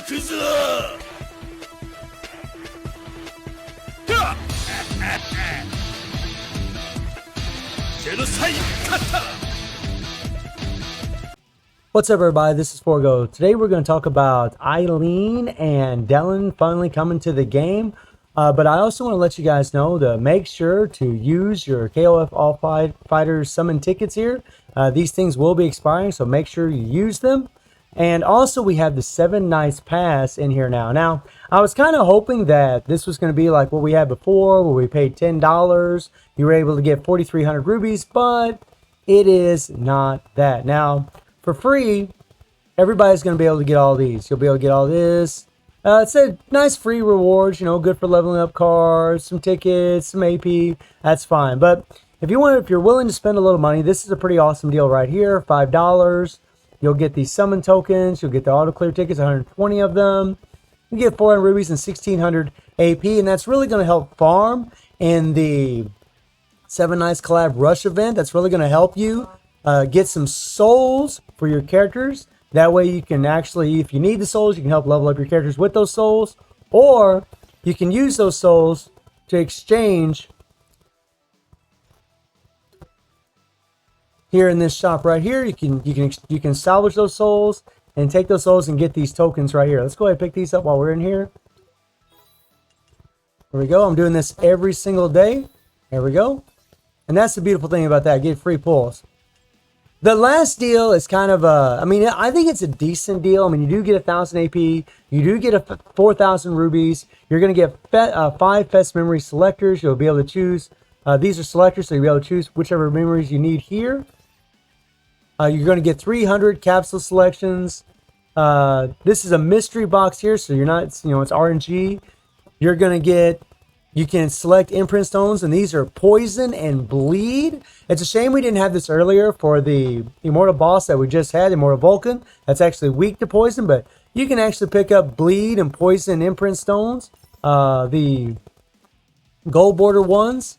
What's up, everybody? This is Forgo. Today we're going to talk about Eileen and Dellon finally coming to the game. But I also want to let you guys know to make sure to use your KOF All Fighters summon tickets here. These things will be expiring, so make sure you use them. And also we have the 7 Nights Pass in here now. Now, I was kind of hoping that this was going to be like what we had before, where we paid $10. You were able to get 4,300 rubies, but it is not that. Now, for free, everybody's going to be able to get all these. You'll be able to get all this. It's a nice free rewards, you know, good for leveling up cards, some tickets, some AP. That's fine. But if you're willing to spend a little money, this is a pretty awesome deal right here. $5. You'll get these summon tokens. You'll get the auto clear tickets, 120 of them. You get 400 rubies and 1,600 AP, and that's really going to help farm in the 7 Nights Collab Rush event. That's really going to help you get some souls for your characters. That way you can actually, if you need the souls, you can help level up your characters with those souls, or you can use those souls to exchange here in this shop right here. You can salvage those souls and take those souls and get these tokens right here. Let's go ahead and pick these up while we're in here. There we go. I'm doing this every single day. There we go. And that's the beautiful thing about that. Get free pulls. The last deal is kind of a, I think it's a decent deal. I mean, you do get 1,000 AP. You do get 4,000 rubies. You're going to get 5 Fest Memory Selectors. You'll be able to choose. These are selectors, so you'll be able to choose whichever memories you need here. You're going to get 300 capsule selections. This is a mystery box here, so you're not, it's RNG. You're going to get, you can select imprint stones, and these are poison and bleed. It's a shame we didn't have this earlier for the immortal boss that we just had, Immortal Vulcan. That's actually weak to poison, but you can actually pick up bleed and poison imprint stones. The gold border ones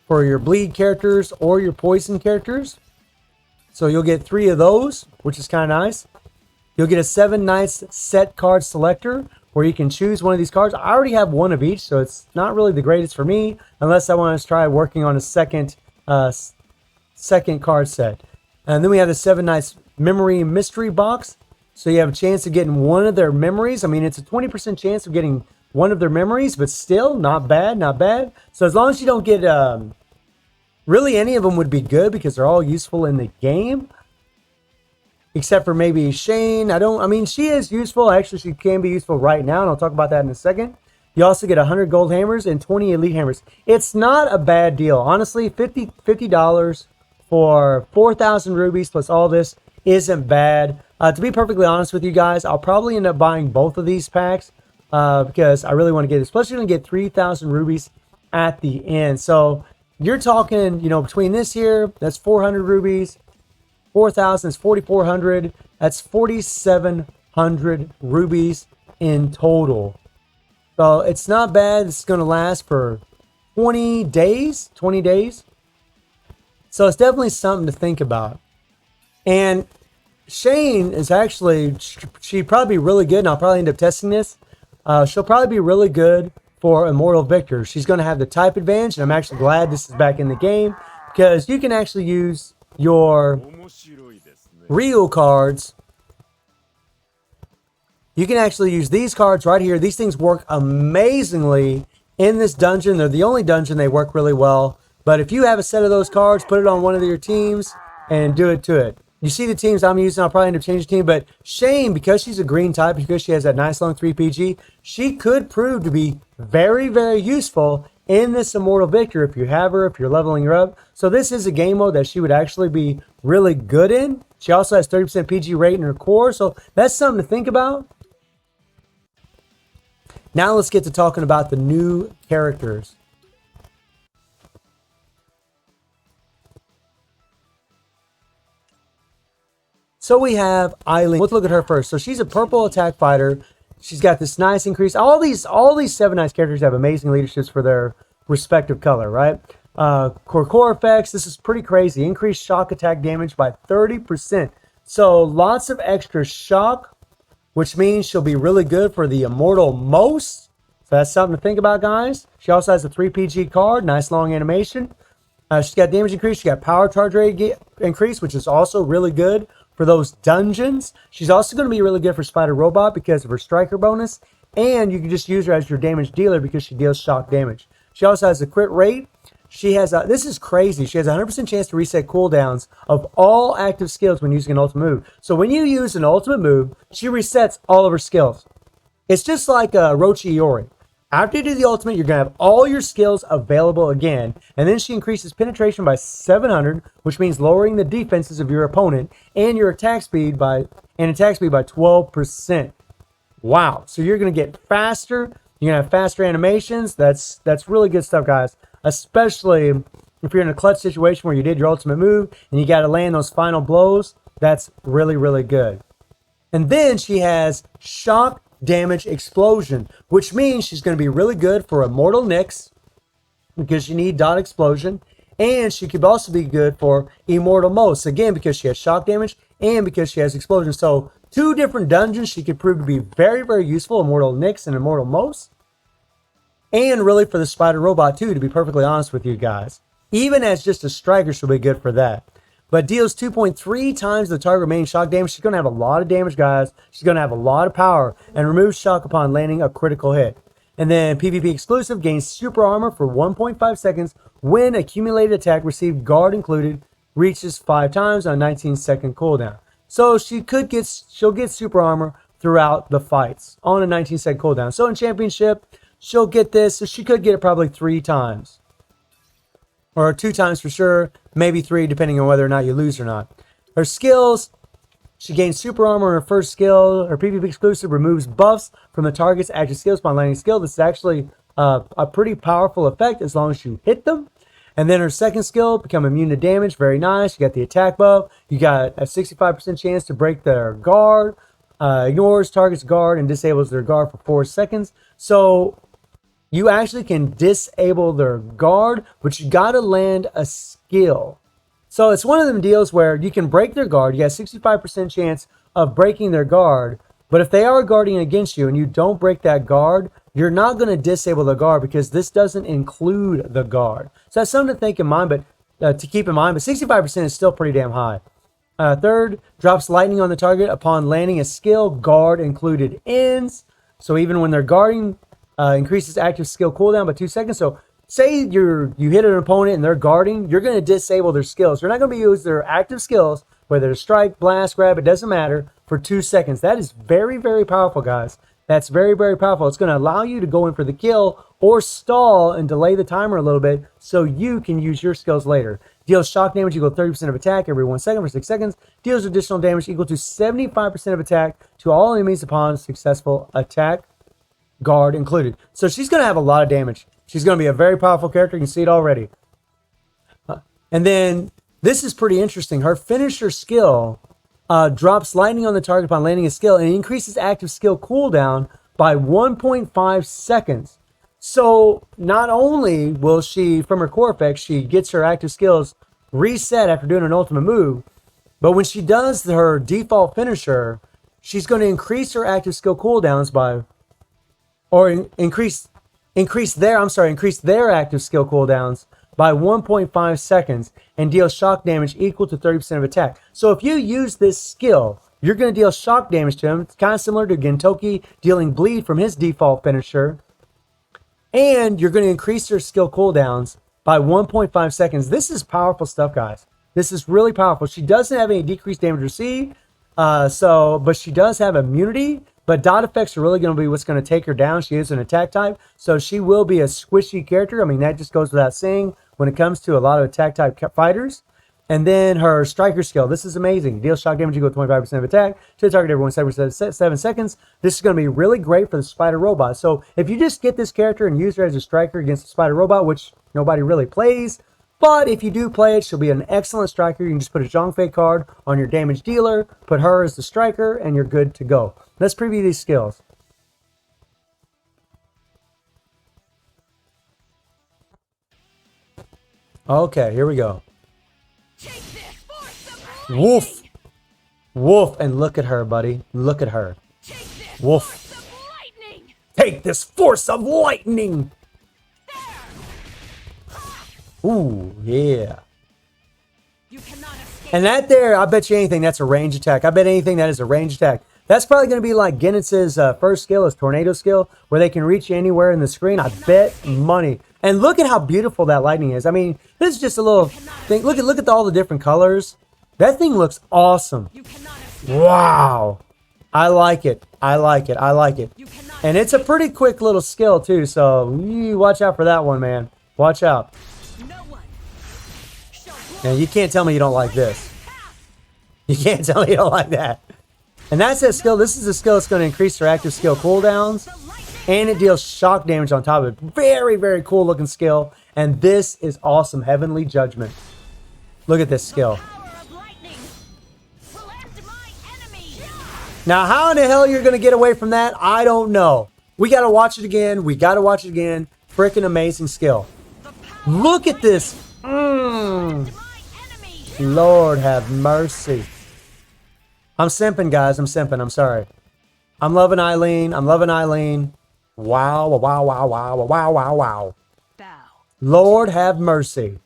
for your bleed characters or your poison characters. So you'll get 3 of those, which is kind of nice. You'll get a 7 Nights set card selector, where you can choose one of these cards. I already have 1 of each, so it's not really the greatest for me, unless I want to try working on a second card set. And then we have the 7 Nights Memory Mystery Box, so you have a chance of getting one of their memories. I mean, it's a 20% chance of getting one of their memories, but still, not bad, not bad. So as long as you don't get, really any of them would be good, because they're all useful in the game. Except for maybe Shane. She is useful. Actually, she can be useful right now, and I'll talk about that in a second. You also get 100 gold hammers and 20 elite hammers. It's not a bad deal. Honestly, $50 for 4,000 rubies plus all this isn't bad. To be perfectly honest with you guys, I'll probably end up buying both of these packs because I really want to get this. Plus, you're going to get 3,000 rubies at the end. So you're talking, between this here, that's 400 rubies. 4,000 is 4,400. That's 4,700 rubies in total. So it's not bad. It's going to last for 20 days. 20 days. So it's definitely something to think about. And Shane is actually, she'd probably be really good, and I'll probably end up testing this. She'll probably be really good for Immortal Victor. She's going to have the type advantage, and I'm actually glad this is back in the game, because you can actually use your Rio cards. You can actually use these cards right here. These things work amazingly in this dungeon. They're the only dungeon they work really well. But if you have a set of those cards, put it on one of your teams and do it to it. You see the teams I'm using, I'll probably end up changing team. But Shane, because she's a green type, because she has that nice long 3 PG, she could prove to be very, very useful in this Immortal Victor if you have her, if you're leveling her up. So this is a game mode that she would actually be really good in. She also has 30% PG rate in her core, so that's something to think about. Now let's get to talking about the new characters. So we have Eileen. Let's look at her first. So she's a purple attack fighter. She's got this nice increase. All these 7 Nights characters have amazing leaderships for their respective color, right? Core effects. This is pretty crazy. Increased shock attack damage by 30%. So lots of extra shock which means she'll be really good for the Immortal Most. So that's something to think about, guys. She also has a 3 PG card, nice long animation. She's got damage increase, she got power charge rate increase, which is also really good for those dungeons. She's also going to be really good for Spider Robot because of her striker bonus, and you can just use her as your damage dealer because she deals shock damage. She also has a crit rate. She has a, this is crazy, she has a 100% chance to reset cooldowns of all active skills when using an ultimate move. So when you use an ultimate move, she resets all of her skills. It's just like Orochi Iori. After you do the ultimate, you're going to have all your skills available again, and then she increases penetration by 700, which means lowering the defenses of your opponent, and your attack speed by 12%. Wow. So you're going to get faster, you're going to have faster animations. That's really good stuff, guys. Especially if you're in a clutch situation where you did your ultimate move and you got to land those final blows. That's really, really good. And then she has shock damage explosion, which means she's going to be really good for Immortal Nyx because you need dot explosion, and she could also be good for Immortal Most, again because she has shock damage and because she has explosion. So 2 different dungeons she could prove to be very, very useful, Immortal Nyx and Immortal Most, and really for the Spider Robot too, to be perfectly honest with you guys. Even as just a striker, she'll be good for that. But deals 2.3 times the target remaining shock damage. She's going to have a lot of damage, guys. She's going to have a lot of power and removes shock upon landing a critical hit. And then PvP exclusive, gains super armor for 1.5 seconds when accumulated attack received guard included reaches 5 times on a 19-second cooldown. So she'll get super armor throughout the fights on a 19-second cooldown. So in championship, she'll get this. So she could get it probably 3 times. Or 2 times for sure, maybe 3 depending on whether or not you lose or not. Her skills, she gains super armor in her first skill. Her PvP exclusive removes buffs from the target's active skills upon landing skill. This is actually a pretty powerful effect as long as you hit them. And then her second skill, become immune to damage. Very nice. You got the attack buff. You got a 65% chance to break their guard. Ignores target's guard and disables their guard for 4 seconds. So you actually can disable their guard, but you got to land a skill. So it's one of them deals where you can break their guard. You got a 65% chance of breaking their guard. But if they are guarding against you and you don't break that guard, you're not going to disable the guard because this doesn't include the guard. So that's something to think in mind, but to keep in mind. But 65% is still pretty damn high. Third, drops lightning on the target upon landing a skill. Guard included ends. So even when they're guarding, increases active skill cooldown by 2 seconds. So say you hit an opponent and they're guarding, you're going to disable their skills. You're not going to use their active skills, whether it's strike, blast, grab, it doesn't matter, for 2 seconds. That is very, very powerful, guys. That's very, very powerful. It's going to allow you to go in for the kill or stall and delay the timer a little bit so you can use your skills later. Deals shock damage equal to 30% of attack every 1 second for 6 seconds. Deals additional damage equal to 75% of attack to all enemies upon successful attack, guard included. So she's going to have a lot of damage. She's going to be a very powerful character. You can see it already. And then this is pretty interesting. Her finisher skill drops lightning on the target upon landing a skill and increases active skill cooldown by 1.5 seconds. So not only will she, from her core effect, she gets her active skills reset after doing an ultimate move, but when she does her default finisher, she's going to increase her active skill cooldowns by, or increase their active skill cooldowns by 1.5 seconds and deal shock damage equal to 30% of attack. So if you use this skill, you're going to deal shock damage to him. It's kind of similar to Gentoki dealing bleed from his default finisher. And you're going to increase your skill cooldowns by 1.5 seconds. This is powerful stuff, guys. This is really powerful. She doesn't have any decreased damage received, but she does have immunity. But dot effects are really going to be what's going to take her down. She is an attack type, so she will be a squishy character. I mean, that just goes without saying when it comes to a lot of attack type fighters. And then her striker skill. This is amazing. Deals shock damage equal to 25% of attack to the target every 7 seconds. This is going to be really great for the Spider Robot. So if you just get this character and use her as a striker against the Spider Robot, which nobody really plays, but if you do play it, she'll be an excellent striker. You can just put a Zhongfei card on your damage dealer, put her as the striker, and you're good to go. Let's preview these skills. Okay, here we go. Woof. Woof. And look at her, buddy. Look at her. Take this Woof. force of lightning. Take this force of lightning. Ooh, yeah. You cannot escape. And that there, I bet you anything, that's a range attack. I bet anything that is a range attack. That's probably going to be like Guinness's first skill, his tornado skill, where they can reach you anywhere in the screen. I bet money. And look at how beautiful that lightning is. I mean, this is just a little thing. Look at all the different colors. That thing looks awesome. You cannot escape. Wow. I like it. I like it. I like it. You cannot And it's a pretty quick little skill too, so you watch out for that one, man. Watch out. No one shall block And you can't tell me you don't like this. You can't tell me you don't like that. And that's that skill. This is a skill that's going to increase their active skill cooldowns. the lightning. And it deals shock damage on top of it. Very, very cool looking skill. And this is awesome. Heavenly Judgment. Look at this skill. Power of lightning will end my enemy. Now, how in the hell you're going to get away from that, I don't know. We got to watch it again. We got to watch it again. Freaking amazing skill. The power Look at this. of my enemy. Lord have mercy. I'm simping, guys. I'm simping. I'm sorry. I'm loving Eileen. I'm loving Eileen. Wow, wow, wow, wow, wow, wow, wow. Bow. Lord have mercy.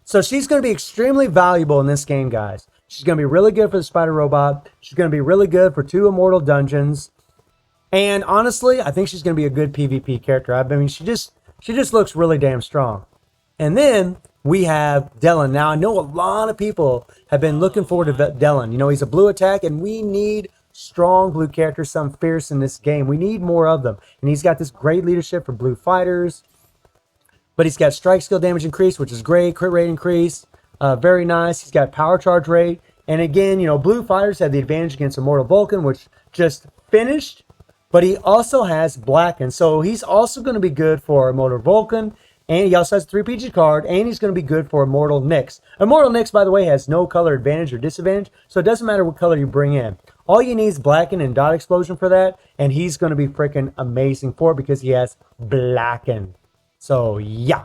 So she's going to be extremely valuable in this game, guys. She's going to be really good for the spider robot. She's going to be really good for 2 immortal dungeons. And honestly, I think she's going to be a good PvP character. I mean, she just looks really damn strong. And then we have Dellon. Now, I know a lot of people have been looking forward to Dellon. You know, he's a blue attack, and we need strong blue characters, some fierce in this game. We need more of them. And he's got this great leadership for blue fighters. But he's got strike skill damage increase, which is great. Crit rate increase. Very nice. He's got power charge rate. And again, you know, blue fighters have the advantage against Immortal Vulcan, which just finished. But he also has Blacken. So he's also going to be good for Immortal Vulcan. And he also has a 3PG card. And he's going to be good for Immortal Nyx. Immortal Nyx, by the way, has no color advantage or disadvantage. So it doesn't matter what color you bring in. All you need is Blacken and Dot Explosion for that. And he's going to be freaking amazing for it because he has Blacken. So, yeah.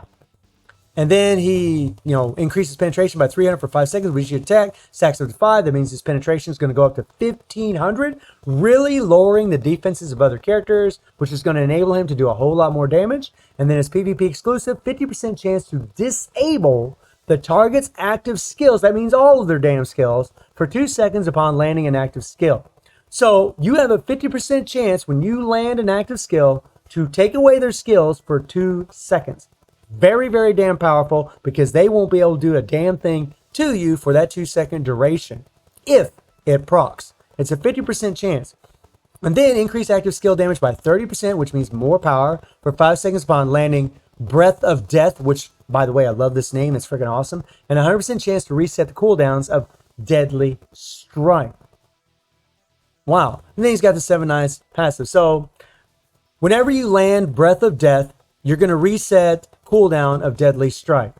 And then he, you know, increases penetration by 300 for 5 seconds. With each attack, stacks up to 5. That means his penetration is going to go up to 1,500, really lowering the defenses of other characters, which is going to enable him to do a whole lot more damage. And then his PvP exclusive, 50% chance to disable the target's active skills. That means all of their damn skills for 2 seconds upon landing an active skill. So you have a 50% chance when you land an active skill to take away their skills for 2 seconds. Very, very damn powerful because they won't be able to do a damn thing to you for that 2-second duration if it procs. It's a 50% chance. And then increase active skill damage by 30%, which means more power for 5 seconds upon landing Breath of Death, which, by the way, I love this name. It's freaking awesome. And 100% chance to reset the cooldowns of Deadly Strike. Wow. And then he's got the 7 nice passive. So whenever you land Breath of Death, you're going to reset cooldown of Deadly Strike.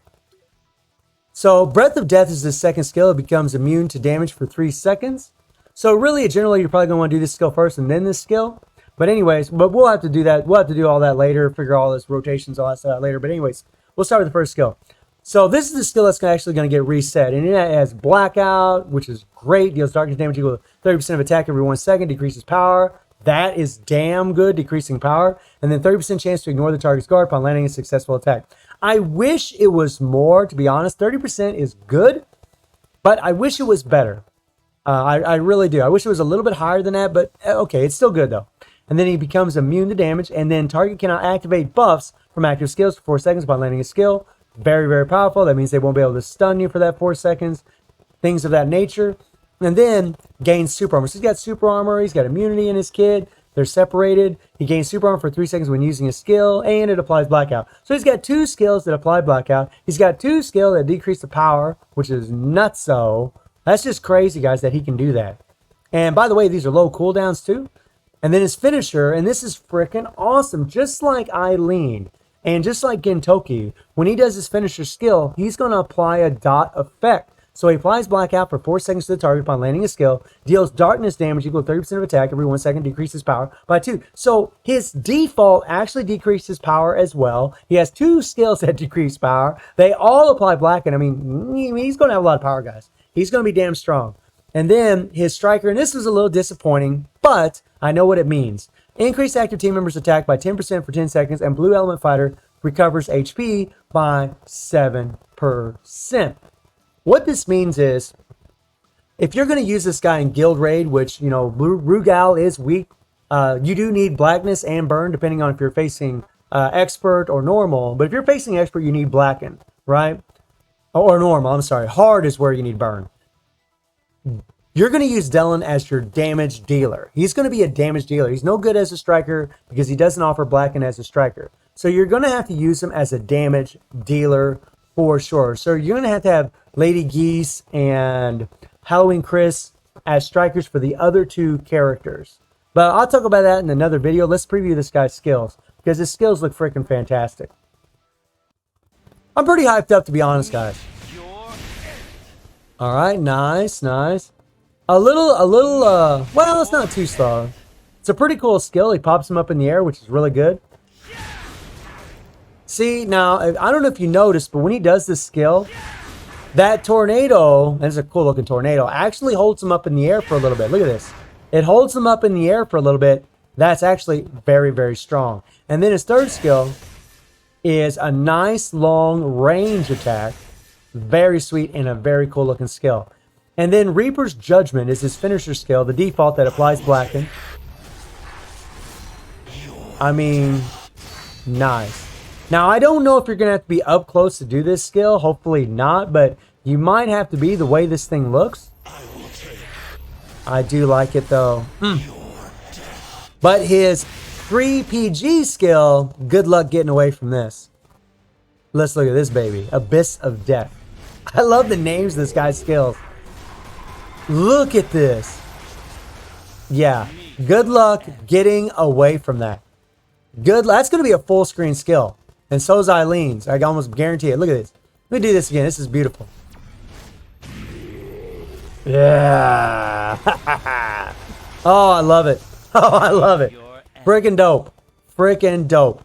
So Breath of Death is the second skill. It becomes immune to damage for 3 seconds. So really, generally, you're probably going to want to do this skill first and then this skill. But anyways, but we'll have to do that. We'll have to do all that later, figure all this rotations, all that stuff out later. But anyways, we'll start with the first skill. So this is the skill that's actually going to get reset. And it has Blackout, which is great. Deals darkness damage equal to 30% of attack every 1 second. Decreases power. That is damn good, decreasing power. And then 30% chance to ignore the target's guard upon landing a successful attack. I wish it was more, to be honest. 30% is good, but I wish it was better. I really do. I wish it was a little bit higher than that, but okay, it's still good though. And then he becomes immune to damage, and then target cannot activate buffs from active skills for 4 seconds upon landing a skill. Very, very powerful. That means they won't be able to stun you for that 4 seconds. Things of that nature. And then gains super armor. So he's got super armor. He's got immunity in his kit. They're separated. He gains super armor for 3 seconds when using a skill, and it applies blackout. So he's got 2 skills that apply blackout. He's got 2 skills that decrease the power, which is nutso. That's just crazy, guys, that he can do that. And by the way, these are low cooldowns too. And then his finisher, and this is freaking awesome. Just like Eileen and just like Gintoki, when he does his finisher skill, he's going to apply a dot effect. So he applies blackout for 4 seconds to the target upon landing a skill, deals darkness damage equal to 30% of attack every 1 second, decreases power by 2. So his default actually decreases power as well. He has 2 skills that decrease power. They all apply blackout. I mean, he's going to have a lot of power, guys. He's going to be damn strong. And then his striker, and this was a little disappointing, but I know what it means. Increase active team members' attack by 10% for 10 seconds, and Blue Element Fighter recovers HP by 7%. What this means is, if you're going to use this guy in Guild Raid, which, you know, Rugal is weak, you do need Blackness and Burn, depending on if you're facing Expert or Normal. But if you're facing Expert, you need Blacken, right? Or Normal, I'm sorry. Hard is where you need Burn. You're going to use Dellon as your damage dealer. He's going to be a damage dealer. He's no good as a striker because he doesn't offer Blacken as a striker. So you're going to have to use him as a damage dealer for sure. So you're going to have Lady Geese and Halloween Chris as strikers for the other two characters. But I'll talk about that in another video. Let's preview this guy's skills because his skills look freaking fantastic. I'm pretty hyped up, to be honest, guys. All right, nice, nice. A little, well, it's not too slow. It's a pretty cool skill. He pops him up in the air, which is really good. See, now, I don't know if you noticed, but when he does this skill, that tornado, and it's a cool looking tornado, actually holds him up in the air for a little bit. Look at this. It holds him up in the air for a little bit. That's actually very, very strong. And then his third skill is a nice long range attack. Very sweet and a very cool looking skill. And then Reaper's Judgment is his finisher skill, the default that applies Blacken. I mean, nice. Now, I don't know if you're going to have to be up close to do this skill. Hopefully not, but you might have to be the way this thing looks. I do like it, though. But his 3 PG skill, good luck getting away from this. Let's look at this baby. Abyss of Death. I love the names of this guy's skills. Look at this. Yeah. Good luck getting away from that. That's going to be a full screen skill. And so is Eileen's. I almost guarantee it. Look at this. Let me do this again. This is beautiful. Yeah. Oh, I love it. Oh, I love it. Freaking dope. Freaking dope.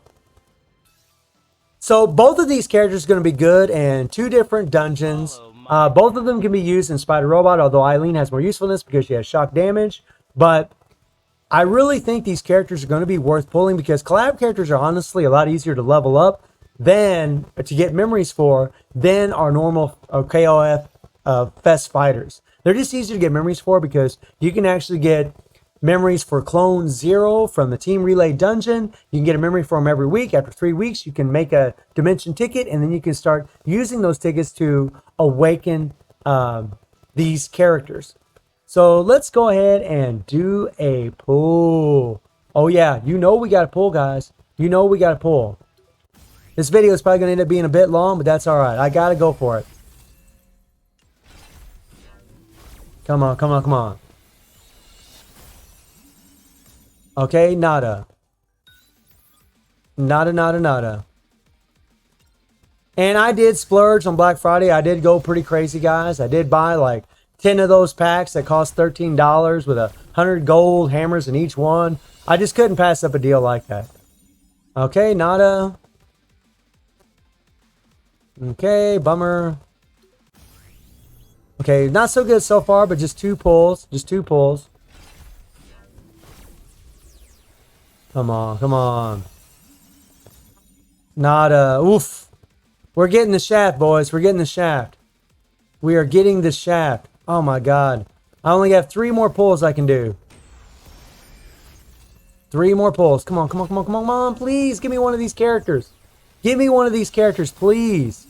So both of these characters are going to be good in 2 different dungeons. Both of them can be used in Spider Robot, although Eileen has more usefulness because she has shock damage. But I really think these characters are going to be worth pulling because collab characters are honestly a lot easier to level up than to get memories for than our normal KOF Fest fighters. They're just easier to get memories for because you can actually get memories for Clone 0 from the Team Relay Dungeon. You can get a memory for them every week. After 3 weeks, you can make a Dimension ticket, and then you can start using those tickets to awaken these characters. So let's go ahead and do a pull. Oh yeah, you know we got to pull, guys. You know we got to pull. This video is probably going to end up being a bit long, but that's all right. I got to go for it. Come on, come on, come on. Okay, nada. Nada, nada, nada. And I did splurge on Black Friday. I did go pretty crazy, guys. I did buy like 10 of those packs that cost $13 with 100 gold hammers in each one. I just couldn't pass up a deal like that. Okay, nada. Okay, bummer. Okay, not so good so far, but just 2 pulls. Just 2 pulls. Come on, come on. Nada. Oof. We're getting the shaft, boys. We're getting the shaft. We are getting the shaft. Oh my god. I only have 3 more pulls I can do. 3 more pulls. Come on, come on, come on, come on, come on. Please, give me one of these characters. Give me one of these characters, please.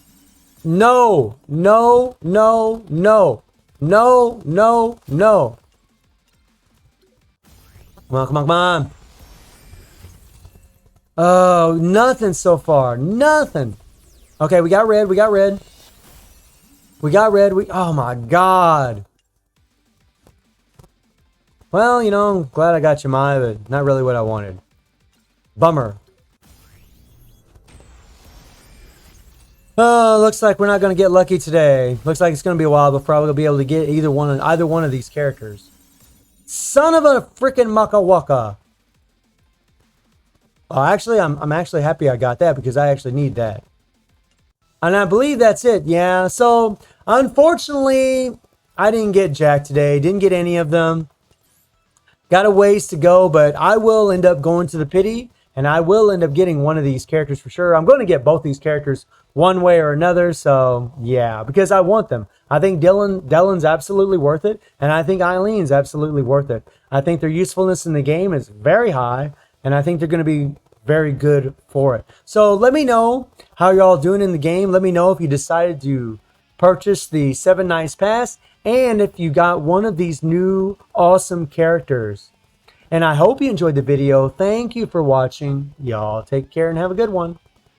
No. No, no, no. No, no, no. Come on, come on, come on. Oh, nothing so far. Nothing. Okay, we got red. We got red. We got red. Oh my god. Well, you know, I'm glad I got Yamai, but not really what I wanted. Bummer. Oh, looks like we're not going to get lucky today. Looks like it's going to be a while before we'll be able to get either one of these characters. Son of a freaking Maka Waka. Oh, actually, I'm actually happy I got that because I actually need that. And I believe that's it. Yeah, so unfortunately, I didn't get Jack today. Didn't get any of them. Got a ways to go, but I will end up going to the pity, and I will end up getting one of these characters for sure. I'm going to get both these characters one way or another, so yeah, because I want them. I think Dellon's absolutely worth it, and I think Eileen's absolutely worth it. I think their usefulness in the game is very high, and I think they're going to be very good for it. So let me know how y'all doing in the game. Let me know if you decided to purchase the 7 Nights Pass, and if you got one of these new awesome characters. And I hope you enjoyed the video. Thank you for watching. Y'all take care and have a good one.